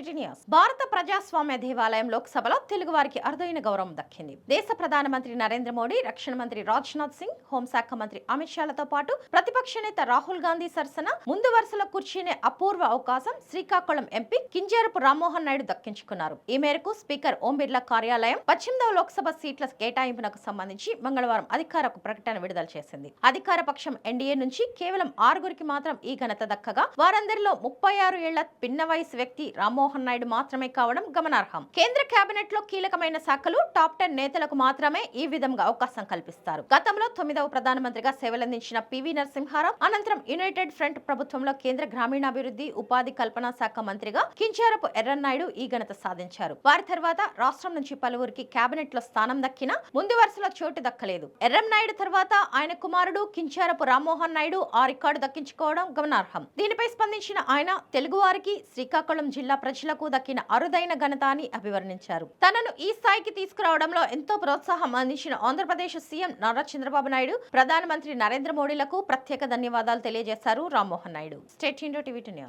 TV news. భారత ప్రజాస్వామ్య దేవాలయం లోక్సభలో తెలుగు వారికి అరుదైన గౌరవం దక్కింది. దేశ ప్రధానమంత్రి నరేంద్ర మోడీ, రక్షణ మంత్రి రాజ్నాథ్ సింగ్, హోంశాఖ మంత్రి అమిత్ షాలతో పాటు ప్రతిపక్ష నేత రాహుల్ గాంధీ సరసన ముందు వరుసలో కూర్చునే అపూర్వ అవకాశం శ్రీకాకుళం ఎంపీ కింజరాపు రామ్మోహన్ నాయుడు దక్కించుకున్నారు. ఈ మేరకు స్పీకర్ ఓం బిర్లా కార్యాలయం 18వ లోక్సభ సీట్ల కేటాయింపునకు సంబంధించి మంగళవారం అధికారిక ప్రకటన విడుదల చేసింది. అధికార పక్షం ఎన్డీఏ నుంచి కేవలం 6గురికి మాత్రం ఈ ఘనత దక్కగా వారందరిలో 36 ఏళ్ల పిన్న వయసు వ్యక్తి రామ్మోహన్ నాయుడు మాత్రమే కావడం గమనార్హం. కేంద్ర కేబినెట్ లో కీలకమైన శాఖలు టాప్ 10 నేతలకు మాత్రమే ఈ విధంగా అవకాశం కల్పిస్తారు. గతంలో 9వ ప్రధానమంత్రిగా సేవలందించిన పివి నరసింహారావు అనంతరం యునైటెడ్ ఫ్రంట్ ప్రభుత్వంలో కేంద్ర గ్రామీణాభివృద్ధి, ఉపాధి కల్పన శాఖ మంత్రిగా కింజరాపు ఎర్రన్నాయుడు ఈ ఘనత సాధించారు. వారి తర్వాత రాష్ట్రం నుంచి పలువురికి కేబినెట్ లో స్థానం దక్కినా ముందు వరుసలో చోటు దక్కలేదు. ఎర్రన్నాయుడు తర్వాత ఆయన కుమారుడు కింజరాపు రామ్మోహన్ నాయుడు ఆ రికార్డు దక్కించుకోవడం గమనార్హం. దీనిపై స్పందించిన ఆయన తెలుగు వారికి, శ్రీకాకుళం జిల్లా ప్రజలకు దక్కిన అరుదైన ఘనత అని అభివర్ణించారు. తనను ఈ స్థాయికి తీసుకురావడంలో ఎంతో ప్రోత్సాహం అందించిన ఆంధ్రప్రదేశ్ సీఎం నారా చంద్రబాబు నాయుడు, ప్రధానమంత్రి నరేంద్ర మోడీలకు ప్రత్యేక ధన్యవాదాలు తెలియజేశారు Rammohan Naidu. State TV news.